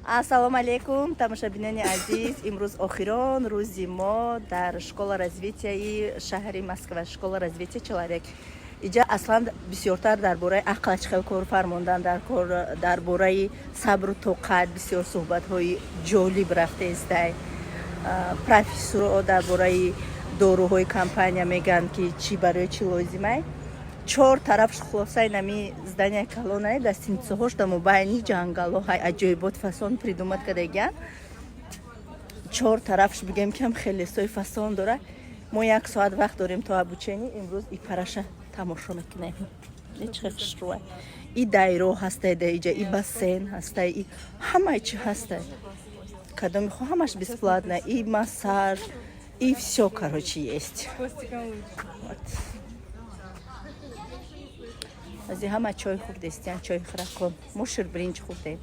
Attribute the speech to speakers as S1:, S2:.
S1: Ассалому алейкум, тамошабинони азиз. Имрӯз охирон рӯзи мо дар школа развитияи шаҳри Москва, школа развития человек. Иҷа аслан бисёртар дар бораи ақлачхел кор фармондан, дар бораи сабру тоқат бисёр суҳбатҳои ҷолиб рафтаистай. Профессорҳо дар бораи доруҳои компания мегӯянд ки чӣ барои чӣ лозимай. 4 тарафш хулосаи нами здания колонаи дар синцҳош дар мобайни ҷангалҳо ҳай аҷоибот фасон придумат кардагиян. 4 тарафш бигем ки ҳам хелесои фасон дора. Мо 1 соат вақт дорем то обучение. Имрӯз и параша тамошо мекунем. Нече хушрӯай. И дайро ҳастай да иҷа, и бассейн ҳастай, и ҳамаи чӣ ҳастай. Когда мехо ҳамаш бесплатно, и массаж, и всё, короче, есть. Вот. Ази ҳама чой хӯрдестиян, чой хӯракон. Мо ширбиринҷ хӯрдем.